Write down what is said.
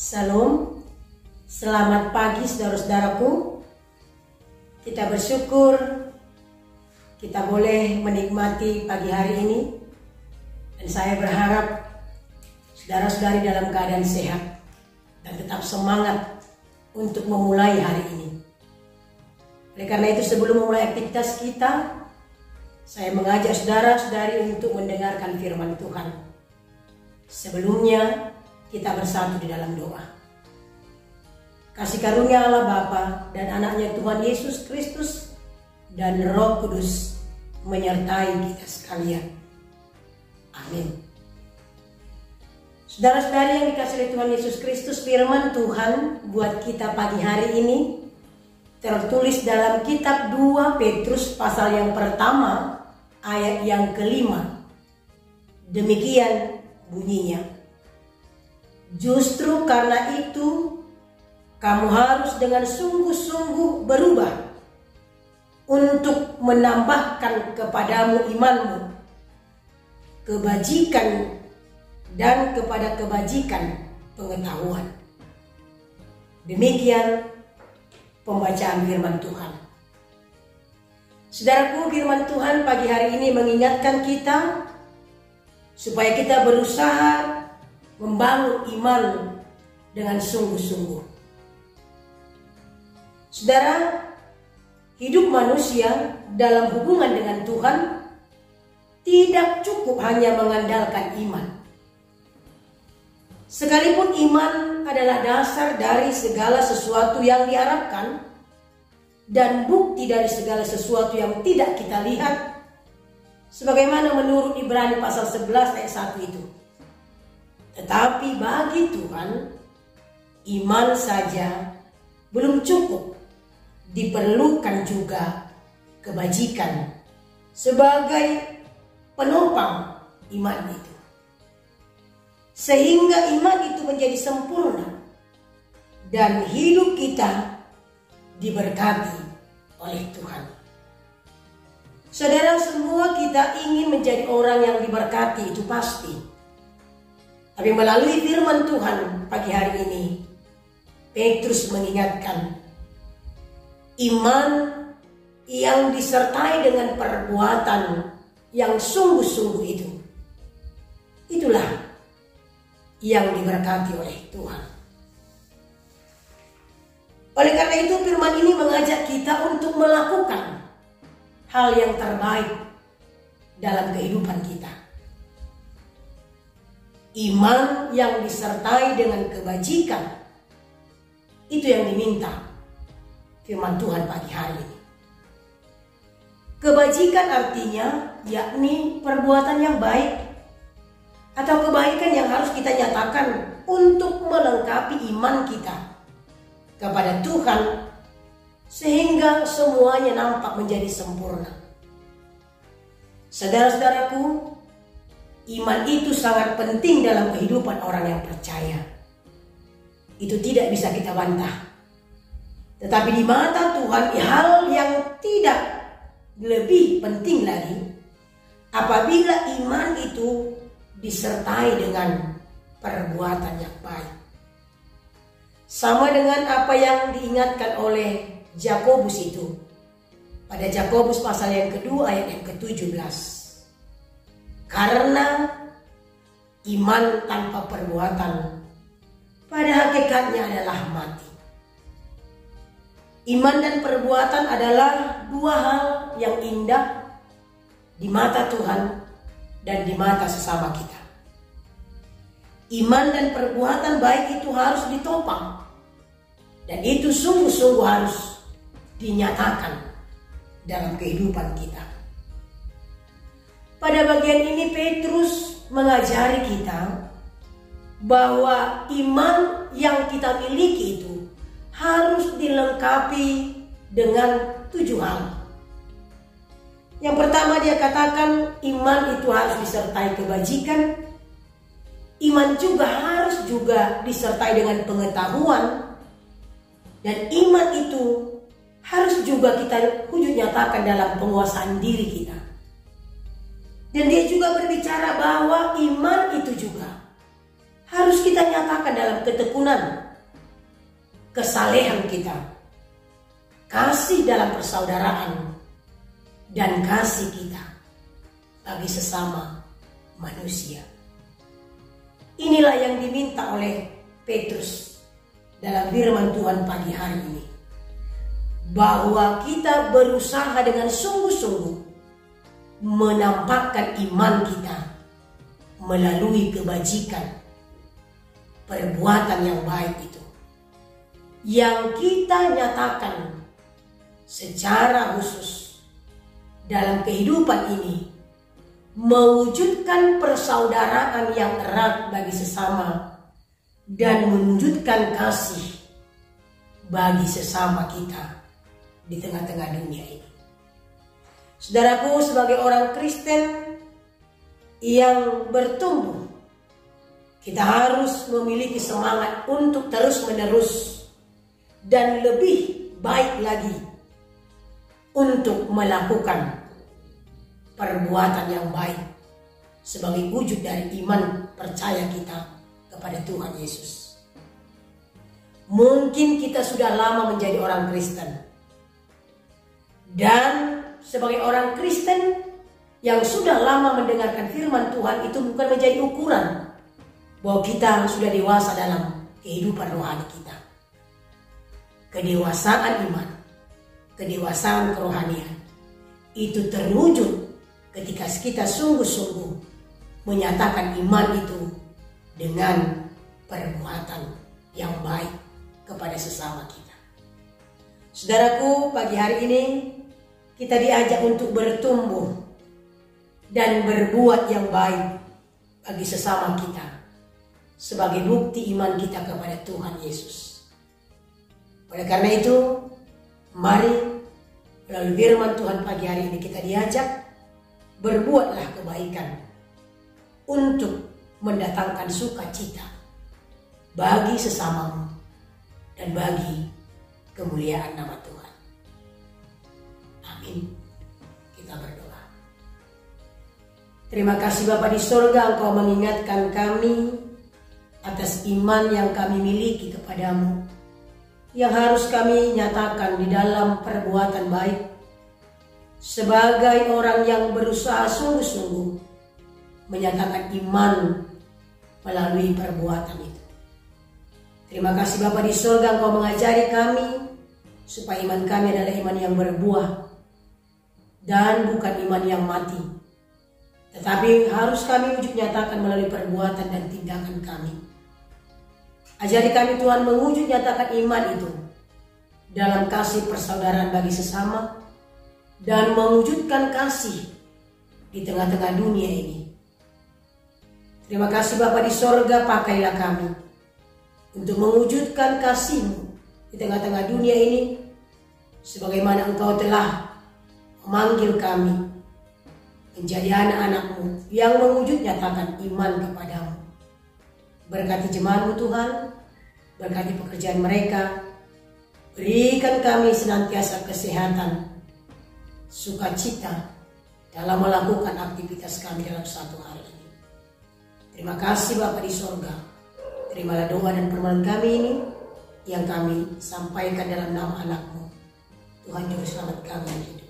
Salam, selamat pagi saudara-saudaraku. Kita bersyukur kita boleh menikmati pagi hari ini. Dan saya berharap saudara-saudari dalam keadaan sehat dan tetap semangat untuk memulai hari ini. Oleh karena itu, sebelum memulai aktivitas kita, saya mengajak saudara-saudari untuk mendengarkan firman Tuhan. Sebelumnya, kita bersatu di dalam doa. Kasih karunia Allah Bapa dan anaknya Tuhan Yesus Kristus dan Roh Kudus menyertai kita sekalian. Amin. Saudara-saudari yang dikasihi oleh Tuhan Yesus Kristus, firman Tuhan buat kita pagi hari ini tertulis dalam kitab 2 Petrus pasal yang pertama ayat yang kelima. Demikian bunyinya. Justru karena itu kamu harus dengan sungguh-sungguh berubah untuk menambahkan kepadamu imanmu, kebajikan, dan kepada kebajikan pengetahuan. Demikian pembacaan firman Tuhan. Saudaraku, firman Tuhan pagi hari ini mengingatkan kita supaya kita berusaha membangun iman dengan sungguh-sungguh. Saudara, hidup manusia dalam hubungan dengan Tuhan tidak cukup hanya mengandalkan iman. Sekalipun iman adalah dasar dari segala sesuatu yang diharapkan dan bukti dari segala sesuatu yang tidak kita lihat, sebagaimana menurut Ibrani pasal 11 ayat 1 itu. Tetapi bagi Tuhan, iman saja belum cukup. Diperlukan juga kebajikan sebagai penopang iman itu. Sehingga iman itu menjadi sempurna dan hidup kita diberkati oleh Tuhan. Saudara, semua kita ingin menjadi orang yang diberkati, itu pasti. Tapi melalui firman Tuhan pagi hari ini, Petrus mengingatkan, iman yang disertai dengan perbuatan yang sungguh-sungguh itulah yang diberkati oleh Tuhan. Oleh karena itu, firman ini mengajak kita untuk melakukan hal yang terbaik dalam kehidupan kita. Iman yang disertai dengan kebajikan, itu yang diminta firman Tuhan pagi hari ini. Kebajikan artinya yakni perbuatan yang baik atau kebaikan yang harus kita nyatakan untuk melengkapi iman kita kepada Tuhan sehingga semuanya nampak menjadi sempurna. Saudara-saudaraku, iman itu sangat penting dalam kehidupan orang yang percaya. Itu tidak bisa kita bantah. Tetapi di mata Tuhan, hal yang tidak lebih penting lagi apabila iman itu disertai dengan perbuatan yang baik. Sama dengan apa yang diingatkan oleh Yakobus itu pada Yakobus pasal yang kedua ayat yang ke-17. Karena iman tanpa perbuatan pada hakikatnya adalah mati. Iman dan perbuatan adalah dua hal yang indah di mata Tuhan dan di mata sesama kita. Iman dan perbuatan baik itu harus ditopang dan itu sungguh-sungguh harus dinyatakan dalam kehidupan kita. Pada bagian ini Petrus mengajari kita bahwa iman yang kita miliki itu harus dilengkapi dengan 7 hal. Yang pertama, dia katakan iman itu harus disertai kebajikan. Iman juga harus disertai dengan pengetahuan. Dan iman itu harus juga kita wujud nyatakan dalam penguasaan diri kita. Dan dia juga berbicara bahwa iman itu juga harus kita nyatakan dalam ketekunan, kesalehan kita, kasih dalam persaudaraan, dan kasih kita bagi sesama manusia. Inilah yang diminta oleh Petrus dalam firman Tuhan pagi hari ini, bahwa kita berusaha dengan sungguh-sungguh menampakkan iman kita melalui kebajikan, perbuatan yang baik itu, yang kita nyatakan secara khusus dalam kehidupan ini, mewujudkan persaudaraan yang erat bagi sesama dan mewujudkan kasih bagi sesama kita di tengah-tengah dunia ini. Saudaraku, sebagai orang Kristen yang bertumbuh, kita harus memiliki semangat untuk terus-menerus dan lebih baik lagi untuk melakukan perbuatan yang baik sebagai wujud dari iman percaya kita kepada Tuhan Yesus. Mungkin kita sudah lama menjadi orang Kristen, dan sebagai orang Kristen yang sudah lama mendengarkan firman Tuhan itu bukan menjadi ukuran bahwa kita sudah dewasa dalam kehidupan rohani kita. Kedewasaan iman, kedewasaan kerohanian itu terwujud ketika kita sungguh-sungguh menyatakan iman itu dengan perbuatan yang baik kepada sesama kita. Saudaraku, pagi hari ini kita diajak untuk bertumbuh dan berbuat yang baik bagi sesama kita sebagai bukti iman kita kepada Tuhan Yesus. Oleh karena itu, mari melalui firman Tuhan pagi hari ini kita diajak berbuatlah kebaikan untuk mendatangkan sukacita bagi sesamamu dan bagi kemuliaan nama Tuhan. Amin. Kita berdoa. Terima kasih Bapa di sorga, Engkau mengingatkan kami atas iman yang kami miliki kepadamu, yang harus kami nyatakan di dalam perbuatan baik sebagai orang yang berusaha sungguh-sungguh menyatakan iman melalui perbuatan itu. Terima kasih Bapa di surga, Engkau mengajari kami supaya iman kami adalah iman yang berbuah dan bukan iman yang mati, tetapi harus kami wujud nyatakan melalui perbuatan dan tindakan kami. Ajari kami Tuhan mewujud nyatakan iman itu dalam kasih persaudaraan bagi sesama dan mewujudkan kasih di tengah-tengah dunia ini. Terima kasih Bapa di sorga, pakailah kami untuk mewujudkan kasih-Mu di tengah-tengah dunia ini, sebagaimana Engkau telah memanggil kami menjadi anak-anak-Mu yang mewujud nyatakan iman kepadamu. Berkati jemaat-Mu Tuhan, berkati pekerjaan mereka, berikan kami senantiasa kesehatan, sukacita dalam melakukan aktivitas kami dalam satu hari ini. Terima kasih Bapa di sorga. Terimalah doa dan permohonan kami ini yang kami sampaikan dalam nama anak-Mu, Tuhan Juru Selamat kami.